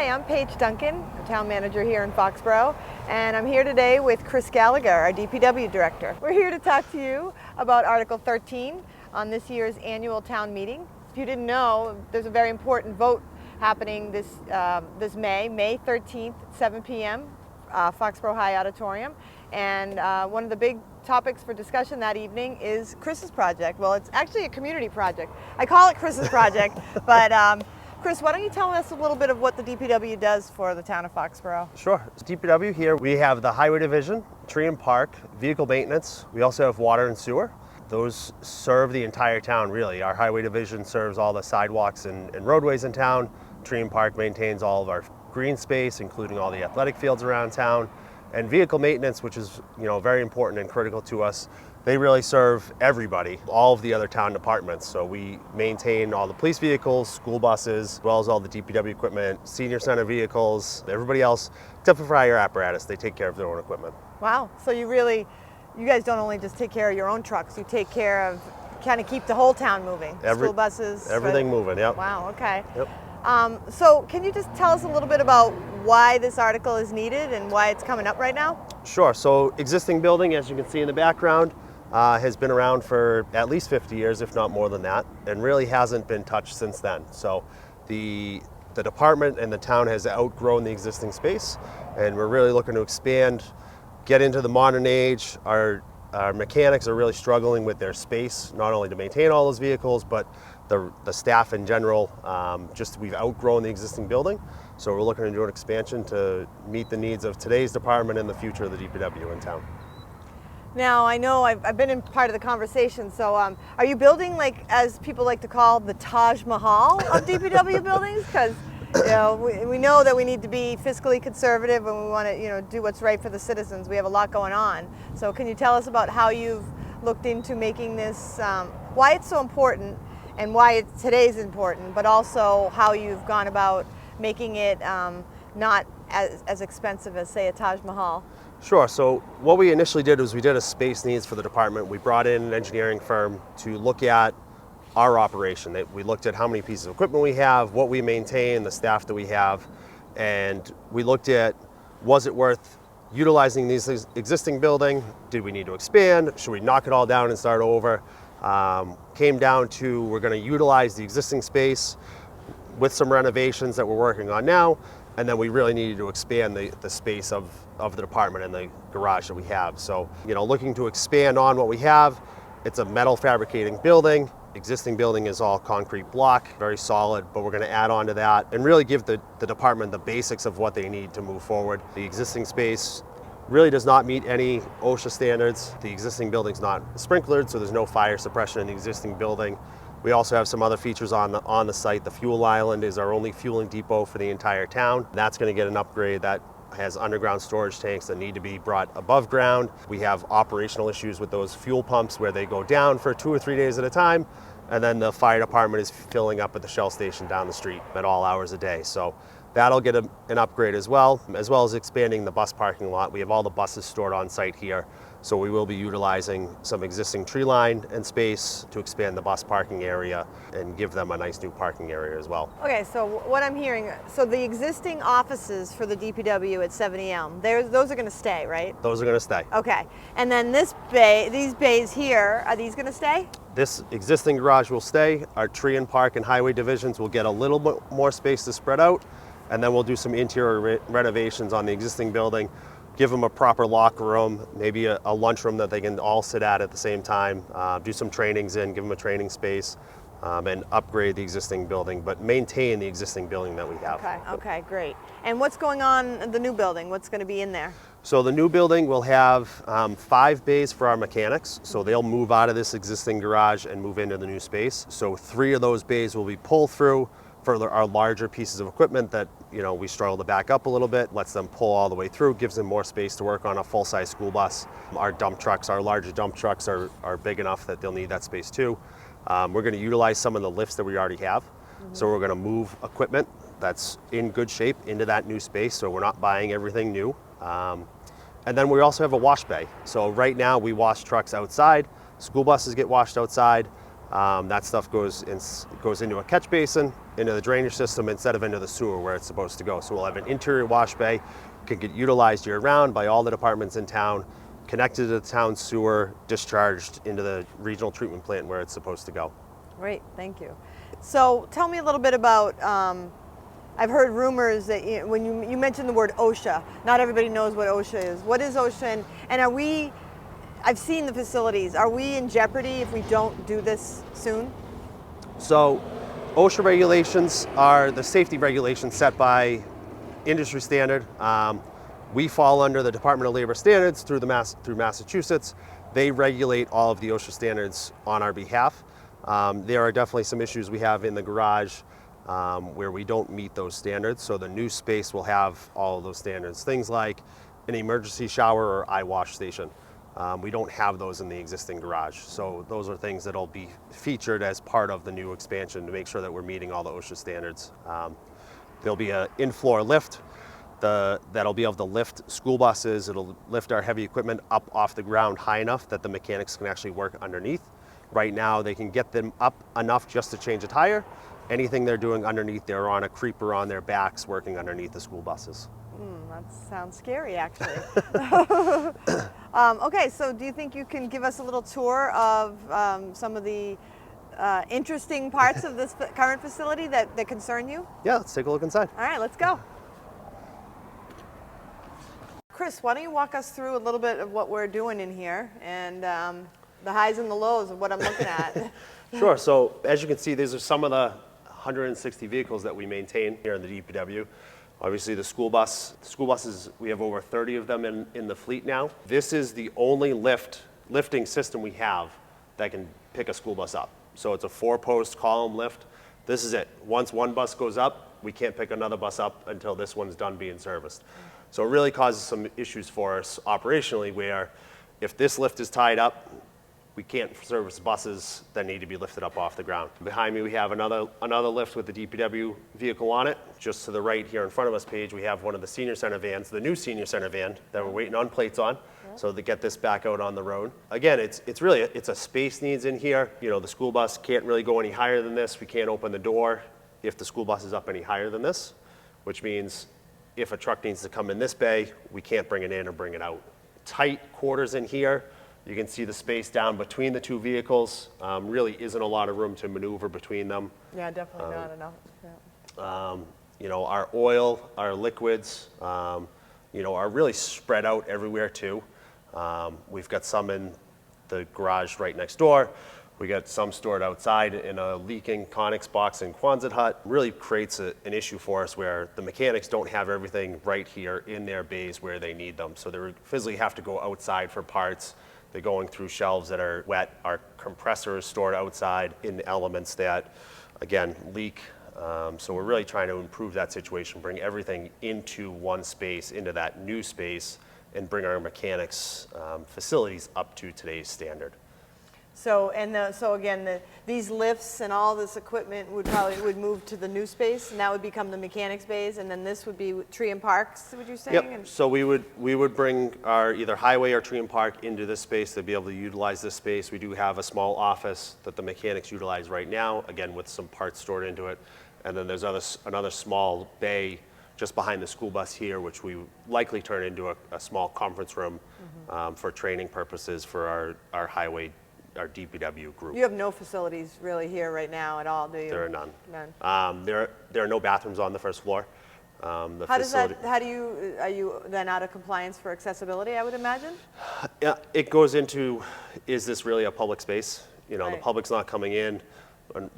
Hi, I'm Paige Duncan, town manager here in Foxborough, and I'm here today with Chris Gallagher, our DPW director. We're here to talk to you about Article 13 on this year's annual town meeting. If you didn't know, there's a very important vote happening this May 13th, 7 p.m., Foxborough High Auditorium, and one of the big topics for discussion that evening is Chris's project. Well, it's actually a community project. I call it Chris's project, but Chris, why don't you tell us a little bit of what the DPW does for the town of Foxborough? Sure. DPW here, we have the Highway Division, Tree and Park, Vehicle Maintenance. We also have Water and Sewer. Those serve the entire town, really. Our Highway Division serves all the sidewalks and roadways in town. Tree and Park maintains all of our green space, including all the athletic fields around town. And Vehicle Maintenance, which is very important and critical to us, they really serve everybody, all of the other town departments. So we maintain all the police vehicles, school buses, as well as all the DPW equipment, senior center vehicles, everybody else, except for fire apparatus, they take care of their own equipment. Wow, so you guys don't only just take care of your own trucks, you take care of, kind of keep the whole town moving, school buses. Everything moving, yep. Wow, okay. Yep. So can you just tell us a little bit about why this article is needed and why it's coming up right now? Sure, so existing building, as you can see in the background, has been around for at least 50 years, if not more than that, and really hasn't been touched since then. So the department and the town has outgrown the existing space, and we're really looking to expand, get into the modern age. Our mechanics are really struggling with their space, not only to maintain all those vehicles, but the staff in general. We've outgrown the existing building, so we're looking to do an expansion to meet the needs of today's department and the future of the DPW in town. Now, I know I've been in part of the conversation, so are you building, like, as people like to call, the Taj Mahal of DPW buildings? Because we know that we need to be fiscally conservative and we want to do what's right for the citizens. We have a lot going on. So can you tell us about how you've looked into making this, why it's so important and why today's important, but also how you've gone about making it not as expensive as, say, a Taj Mahal? Sure, so what we initially did was we did a space needs for the department. We brought in an engineering firm to look at our operation. We looked at how many pieces of equipment we have, what we maintain, the staff that we have, and we looked at, was it worth utilizing this existing building? Did we need to expand? Should we knock it all down and start over? Came down to, we're going to utilize the existing space with some renovations that we're working on now, and then we really needed to expand the space of the department and the garage that we have. So, looking to expand on what we have. It's a metal fabricating building. Existing building is all concrete block, very solid, but we're going to add on to that and really give the department the basics of what they need to move forward. The existing space really does not meet any OSHA standards. The existing building's not sprinklered, so there's no fire suppression in the existing building. We also have some other features on the site. The fuel island is our only fueling depot for the entire town. That's going to get an upgrade. That has underground storage tanks that need to be brought above ground. We have operational issues with those fuel pumps where they go down for 2 or 3 days at a time, and then the fire department is filling up at the Shell station down the street at all hours a day. So that'll get an upgrade as well as expanding the bus parking lot. We have all the buses stored on site here, so we will be utilizing some existing tree line and space to expand the bus parking area and give them a nice new parking area as well. Okay, so what I'm hearing, so the existing offices for the DPW at 70 Elm, those are going to stay, right? Those are going to stay. Okay, and then these bays here, are these going to stay? This existing garage will stay. Our Tree and Park and Highway divisions will get a little bit more space to spread out, and then we'll do some interior renovations on the existing building, give them a proper locker room, maybe a lunchroom that they can all sit at the same time, do some trainings give them a training space, and upgrade the existing building, but maintain the existing building that we have. Okay, great. And what's going on in the new building? What's going to be in there? So the new building will have 5 bays for our mechanics, so they'll move out of this existing garage and move into the new space. So 3 of those bays will be pull through for our larger pieces of equipment that we struggle to back up a little bit, lets them pull all the way through, gives them more space to work on a full-size school bus. Our dump trucks, our larger dump trucks are big enough that they'll need that space too. We're going to utilize some of the lifts that we already have. So we're going to move equipment that's in good shape into that new space, so we're not buying everything new. And then we also have a wash bay. So right now we wash trucks outside, school buses get washed outside. That stuff goes into a catch basin. into the drainage system instead of into the sewer where it's supposed to go. So we'll have an interior wash bay, can get utilized year round by all the departments in town, connected to the town sewer, discharged into the regional treatment plant where it's supposed to go. Great, thank you. So tell me a little bit about, I've heard rumors that when you mentioned the word OSHA, not everybody knows what OSHA is. What is OSHA, and are we, I've seen the facilities, are we in jeopardy if we don't do this soon? So OSHA regulations are the safety regulations set by industry standard. We fall under the Department of Labor standards through Massachusetts. They regulate all of the OSHA standards on our behalf. There are definitely some issues we have in the garage where we don't meet those standards. So the new space will have all of those standards. Things like an emergency shower or eye wash station. We don't have those in the existing garage. So those are things that'll be featured as part of the new expansion to make sure that we're meeting all the OSHA standards. There'll be an in-floor lift that'll be able to lift school buses. It'll lift our heavy equipment up off the ground high enough that the mechanics can actually work underneath. Right now, they can get them up enough just to change a tire. Anything they're doing underneath, they're on a creeper on their backs working underneath the school buses. That sounds scary, actually. Okay, so do you think you can give us a little tour of some of the interesting parts of this current facility that concern you? Yeah, let's take a look inside. All right, let's go. Chris, why don't you walk us through a little bit of what we're doing in here and the highs and the lows of what I'm looking at? Sure. So as you can see, these are some of the 160 vehicles that we maintain here in the DPW. Obviously the school buses, we have over 30 of them in the fleet now. This is the only lifting system we have that can pick a school bus up. So it's a 4-post column lift. This is it. Once one bus goes up, we can't pick another bus up until this one's done being serviced. So it really causes some issues for us operationally where if this lift is tied up, we can't service buses that need to be lifted up off the ground. Behind me, we have another lift with the DPW vehicle on it. Just to the right here in front of us page, we have one of the senior center vans, the new senior center van that we're waiting on plates on. So to get this back out on the road. Again, it's really a space needs in here. You know, the school bus can't really go any higher than this. We can't open the door if the school bus is up any higher than this, which means if a truck needs to come in this bay, we can't bring it in or bring it out. Tight quarters in here. You can see the space down between the two vehicles. Really isn't a lot of room to maneuver between them. Yeah, definitely not enough. Yeah. You know, our oil, our liquids, you know, are really spread out everywhere too. We've got some in the garage right next door. We got some stored outside in a leaking Conex box in Quonset hut. Really creates an issue for us where the mechanics don't have everything right here in their bays where they need them. So they physically have to go outside for parts. They're going through shelves that are wet. Our compressor is stored outside in elements that, again, leak. So we're really trying to improve that situation, bring everything into one space, into that new space, and bring our mechanics facilities up to today's standard. So again, these lifts and all this equipment would move to the new space, and that would become the mechanics bays, and then this would be tree and parks. Would you say? Yep. So we would bring our either highway or tree and park into this space to be able to utilize this space. We do have a small office that the mechanics utilize right now, again with some parts stored into it, and then there's another small bay just behind the school bus here, which we likely turn into a small conference room for training purposes for our highway. Our DPW group. You have no facilities really here right now at all, do you? There are none. None. There are no bathrooms on the first floor. Are you then out of compliance for accessibility, I would imagine? Yeah, it goes into, is this really a public space? You know, Right. The public's not coming in.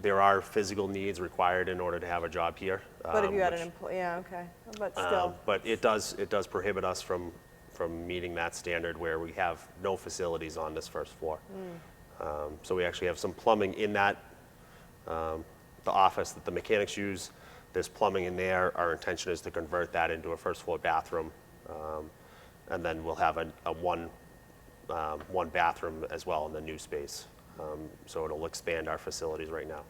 There are physical needs required in order to have a job here. But if you had an employee, yeah, okay, but still. But it does prohibit us from meeting that standard where we have no facilities on this first floor. So we actually have some plumbing in that, the office that the mechanics use. There's plumbing in there. Our intention is to convert that into a first floor bathroom. And then we'll have one bathroom as well in the new space. So it'll expand our facilities right now.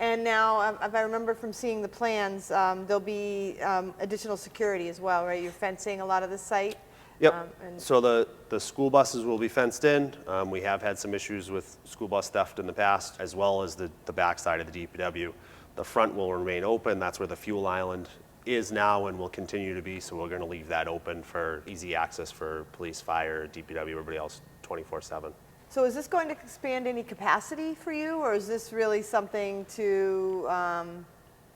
And now, if I remember from seeing the plans, there'll be additional security as well, right? You're fencing a lot of the site? Yep. So the school buses will be fenced in. We have had some issues with school bus theft in the past, as well as the backside of the DPW. The front will remain open. That's where the fuel island is now and will continue to be. So we're going to leave that open for easy access for police, fire, DPW, everybody else 24/7. So is this going to expand any capacity for you, or is this really something to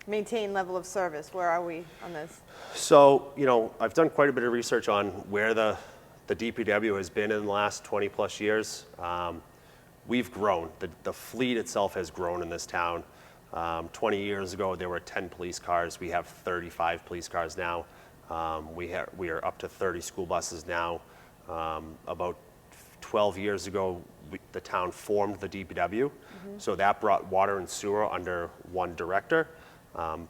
maintain level of service? Where are we on this? So, I've done quite a bit of research on where the DPW has been in the last 20 plus years. We've grown. The fleet itself has grown in this town. 20 years ago, there were 10 police cars. We have 35 police cars now. We are up to 30 school buses now. About 12 years ago, the town formed the DPW. So that brought water and sewer under one director.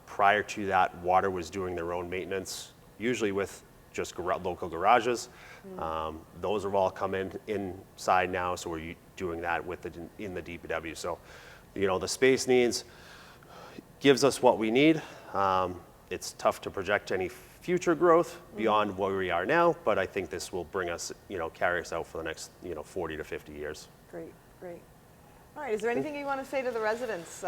Prior to that, water was doing their own maintenance, usually with just local garages. Those have all come inside now, so we're doing that in the DPW. So, the space needs gives us what we need. It's tough to project any future growth beyond where we are now, but I think this will bring us, carry us out for the next, 40 to 50 years. Great, great. All right, is there anything you want to say to the residents?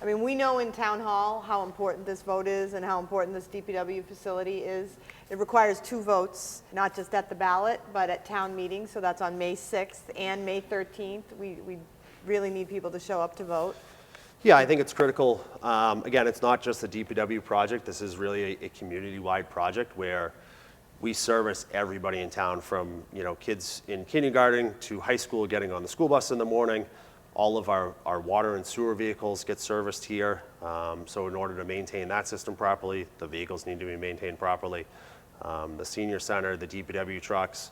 We know in Town Hall how important this vote is and how important this DPW facility is. It requires 2 votes, not just at the ballot, but at town meetings, so that's on May 6th and May 13th. We really need people to show up to vote. Yeah, I think it's critical. Again, it's not just a DPW project. This is really a community-wide project where we service everybody in town, from kids in kindergarten to high school getting on the school bus in the morning. All of our water and sewer vehicles get serviced here. So in order to maintain that system properly, the vehicles need to be maintained properly. The senior center, the DPW trucks,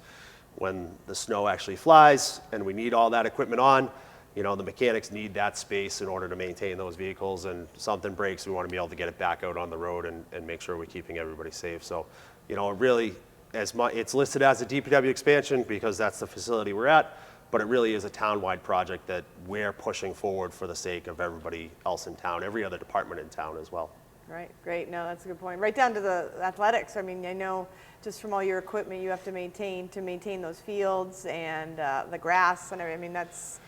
when the snow actually flies and we need all that equipment on, the mechanics need that space in order to maintain those vehicles, and something breaks, we want to be able to get it back out on the road and make sure we're keeping everybody safe. So, really, it's listed as a DPW expansion because that's the facility we're at, but it really is a town-wide project that we're pushing forward for the sake of everybody else in town, every other department in town as well. Right, great. No, that's a good point. Right down to the athletics. I know just from all your equipment you have to maintain those fields and the grass and everything. That's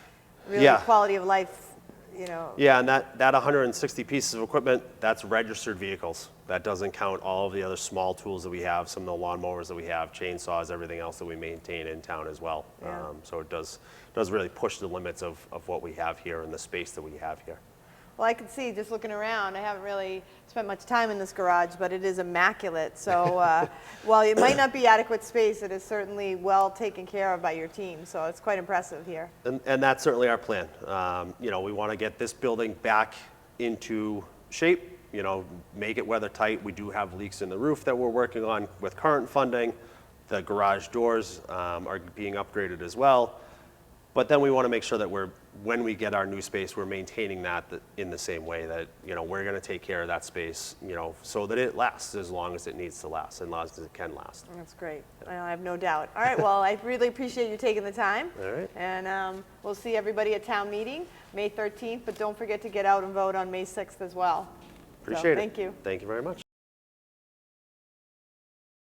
really quality of life, Yeah, and that 160 pieces of equipment, that's registered vehicles. That doesn't count all of the other small tools that we have, some of the lawnmowers that we have, chainsaws, everything else that we maintain in town as well. Yeah. So it does really push the limits of what we have here and the space that we have here. Well, I can see just looking around, I haven't really spent much time in this garage, but it is immaculate. So while it might not be adequate space, it is certainly well taken care of by your team. So it's quite impressive here. And that's certainly our plan. We want to get this building back into shape, make it weather tight. We do have leaks in the roof that we're working on with current funding. The garage doors are being upgraded as well. But then we want to make sure that when we get our new space, we're maintaining that in the same way that, we're going to take care of that space, so that it lasts as long as it needs to last, and as long as it can last. That's great. I have no doubt. All right, well, I really appreciate you taking the time. All right. And we'll see everybody at town meeting, May 13th, but don't forget to get out and vote on May 6th as well. Appreciate it. Thank you. Thank you very much.